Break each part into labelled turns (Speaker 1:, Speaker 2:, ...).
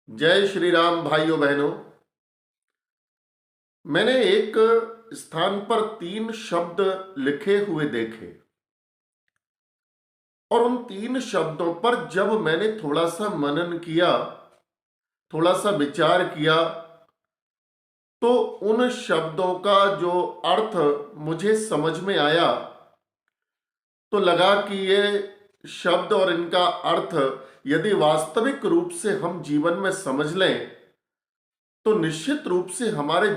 Speaker 1: जय श्री राम भाइयों बहनों। मैंने एक स्थान पर 3 शब्द लिखे हुए देखे और उन 3 शब्दों पर जब मैंने थोड़ा सा मनन किया, थोड़ा सा विचार किया, तो उन शब्दों का जो अर्थ मुझे समझ में आया, तो लगा कि ये शब्द और इनका अर्थ यदि वास्तविक रूप से हम जीवन में समझ लें तो निश्चित रूप से हमारे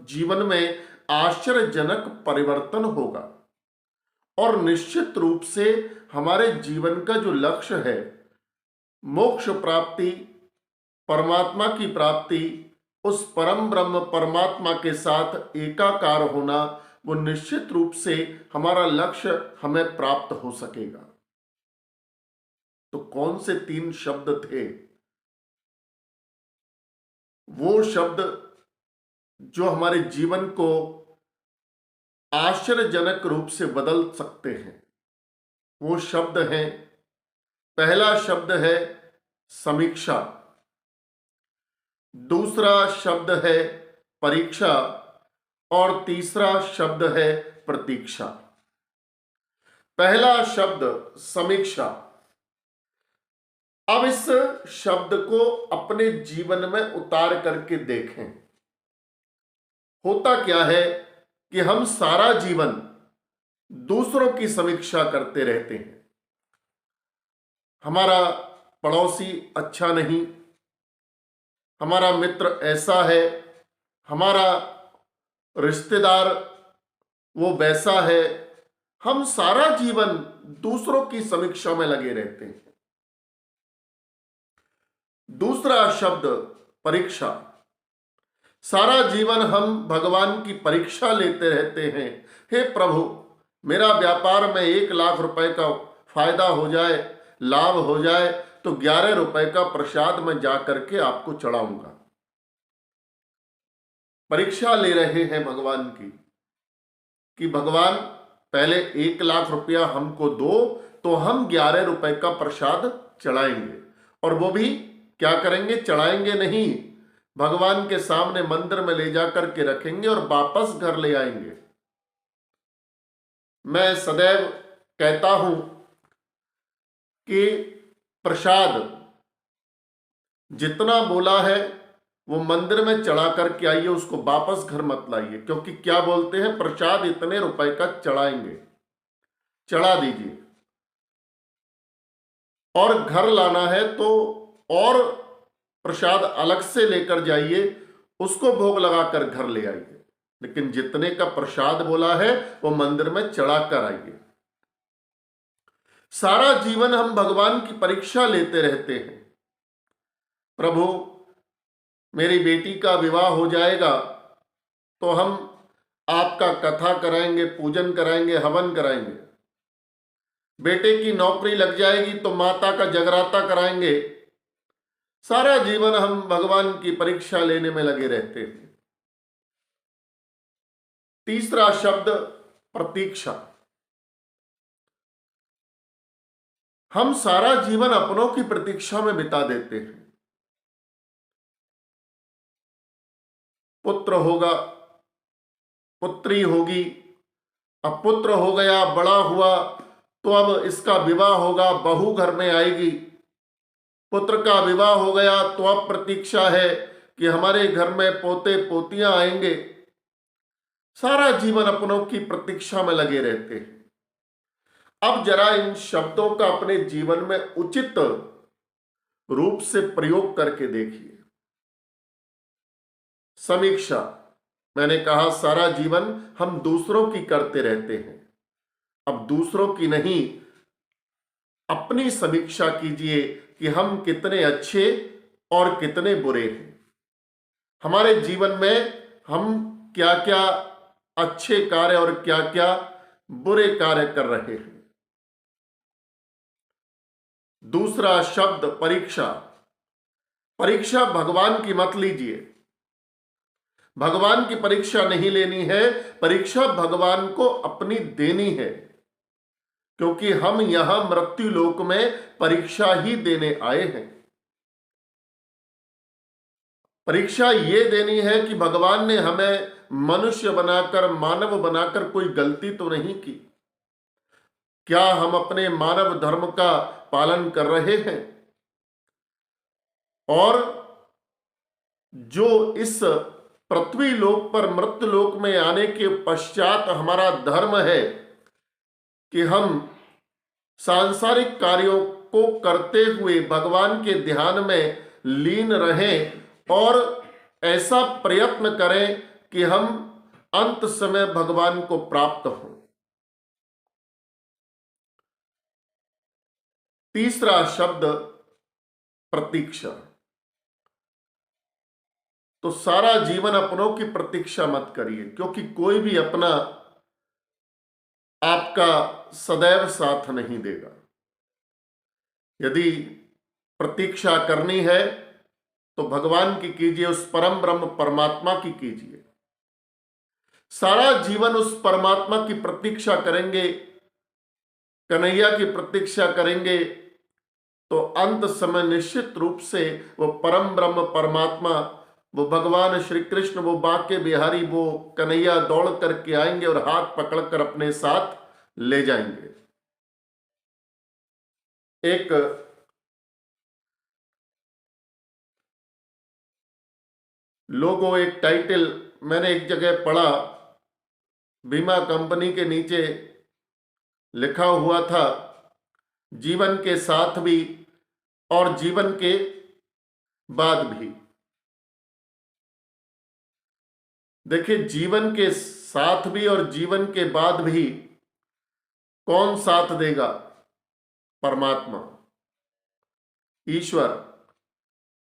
Speaker 1: जीवन में आश्चर्यजनक परिवर्तन होगा और निश्चित रूप से हमारे जीवन का जो लक्ष्य है, मोक्ष प्राप्ति, परमात्मा की प्राप्ति, उस परम ब्रह्म परमात्मा के साथ एकाकार होना, वो निश्चित रूप से हमारा लक्ष्य हमें प्राप्त हो सकेगा। तो कौन से 3 शब्द थे? वो शब्द जो हमारे जीवन को आश्चर्यजनक रूप से बदल सकते हैं। वो शब्द हैं, पहला शब्द है समीक्षा, दूसरा शब्द है परीक्षा और तीसरा शब्द है प्रतीक्षा। पहला शब्द समीक्षा। अब इस शब्द को अपने जीवन में उतार करके देखें। होता क्या है कि हम सारा जीवन दूसरों की समीक्षा करते रहते हैं। हमारा पड़ोसी अच्छा नहीं, हमारा मित्र ऐसा है, हमारा रिश्तेदार वो वैसा है। हम सारा जीवन दूसरों की समीक्षा में लगे रहते हैं। दूसरा शब्द परीक्षा। सारा जीवन हम भगवान की परीक्षा लेते रहते हैं। हे प्रभु, मेरा व्यापार में 1 लाख रुपए का फायदा हो जाए, लाभ हो जाए, तो 11 रुपए का प्रसाद मैं जाकर के आपको चढ़ाऊंगा। परीक्षा ले रहे हैं भगवान की कि भगवान पहले 1 लाख रुपया हमको दो, तो हम 11 रुपए का प्रसाद चढ़ाएंगे। और वो भी क्या करेंगे? चढ़ाएंगे नहीं, भगवान के सामने मंदिर में ले जाकर के रखेंगे और वापस घर ले आएंगे। मैं सदैव कहता हूं कि प्रसाद जितना बोला है वो मंदिर में चढ़ा करके आइए, उसको वापस घर मत लाइए। क्योंकि क्या बोलते हैं? प्रसाद इतने रुपए का चढ़ाएंगे, चढ़ा दीजिए। और घर लाना है तो और प्रसाद अलग से लेकर जाइए, उसको भोग लगाकर घर ले आइए। लेकिन जितने का प्रसाद बोला है वो मंदिर में चढ़ा कर आइए। सारा जीवन हम भगवान की परीक्षा लेते रहते हैं। प्रभु, मेरी बेटी का विवाह हो जाएगा तो हम आपका कथा कराएंगे, पूजन कराएंगे, हवन कराएंगे। बेटे की नौकरी लग जाएगी तो माता का जगराता कराएंगे। सारा जीवन हम भगवान की परीक्षा लेने में लगे रहते हैं। तीसरा शब्द प्रतीक्षा। हम सारा जीवन अपनों की प्रतीक्षा में बिता देते हैं। पुत्र होगा, पुत्री होगी, अब पुत्र हो गया, बड़ा हुआ, तो अब इसका विवाह होगा, बहू घर में आएगी। पुत्र का विवाह हो गया तो अब प्रतीक्षा है कि हमारे घर में पोते पोतियां आएंगे। सारा जीवन अपनों की प्रतीक्षा में लगे रहते हैं। अब जरा इन शब्दों का अपने जीवन में उचित रूप से प्रयोग करके देखिए। समीक्षा, मैंने कहा सारा जीवन हम दूसरों की करते रहते हैं। अब दूसरों की नहीं, अपनी समीक्षा कीजिए कि हम कितने अच्छे और कितने बुरे हैं। हमारे जीवन में हम क्या क्या अच्छे कार्य और क्या क्या बुरे कार्य कर रहे हैं। दूसरा शब्द परीक्षा। परीक्षा भगवान की मत लीजिए, भगवान की परीक्षा नहीं लेनी है। परीक्षा भगवान को अपनी देनी है, क्योंकि हम यहां मृत्यु लोक में परीक्षा ही देने आए हैं। परीक्षा ये देनी है कि भगवान ने हमें मनुष्य बनाकर, मानव बनाकर कोई गलती तो नहीं की। क्या हम अपने मानव धर्म का पालन कर रहे हैं? और जो इस पृथ्वी लोक पर मृत्यु लोक में आने के पश्चात हमारा धर्म है कि हम सांसारिक कार्यों को करते हुए भगवान के ध्यान में लीन रहें और ऐसा प्रयत्न करें कि हम अंत समय भगवान को प्राप्त हों। तीसरा शब्द प्रतीक्षा। तो सारा जीवन अपनों की प्रतीक्षा मत करिए, क्योंकि कोई भी अपना आपका सदैव साथ नहीं देगा। यदि प्रतीक्षा करनी है तो भगवान की कीजिए, उस परम ब्रह्म परमात्मा की कीजिए। सारा जीवन उस परमात्मा की प्रतीक्षा करेंगे, कन्हैया की प्रतीक्षा करेंगे, तो अंत समय निश्चित रूप से वो परम ब्रह्म परमात्मा, वो भगवान श्री कृष्ण, वो बांके बिहारी, वो कन्हैया दौड़ करके आएंगे और हाथ पकड़कर अपने साथ ले जाएंगे। एक लोगो, एक टाइटल मैंने एक जगह पढ़ा, बीमा कंपनी के नीचे लिखा हुआ था, जीवन के साथ भी और जीवन के बाद भी। देखिए, जीवन के साथ भी और जीवन के बाद भी कौन साथ देगा? परमात्मा, ईश्वर।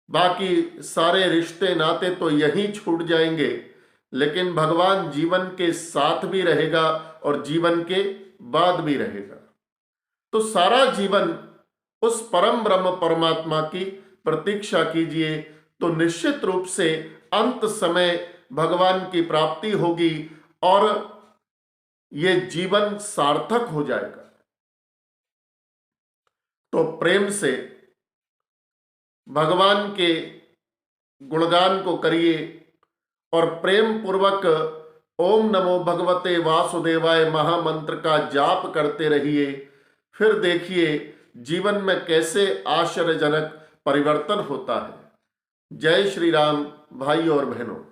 Speaker 1: बाकी सारे रिश्ते नाते तो यहीं छूट जाएंगे, लेकिन भगवान जीवन के साथ भी रहेगा और जीवन के बाद भी रहेगा। तो सारा जीवन उस परम ब्रह्म परमात्मा की प्रतीक्षा कीजिए, तो निश्चित रूप से अंत समय भगवान की प्राप्ति होगी और ये जीवन सार्थक हो जाएगा। तो प्रेम से भगवान के गुणगान को करिए और प्रेम पूर्वक ओम नमो भगवते वासुदेवाय महामंत्र का जाप करते रहिए। फिर देखिए जीवन में कैसे आश्चर्यजनक परिवर्तन होता है। जय श्री राम भाई और बहनों।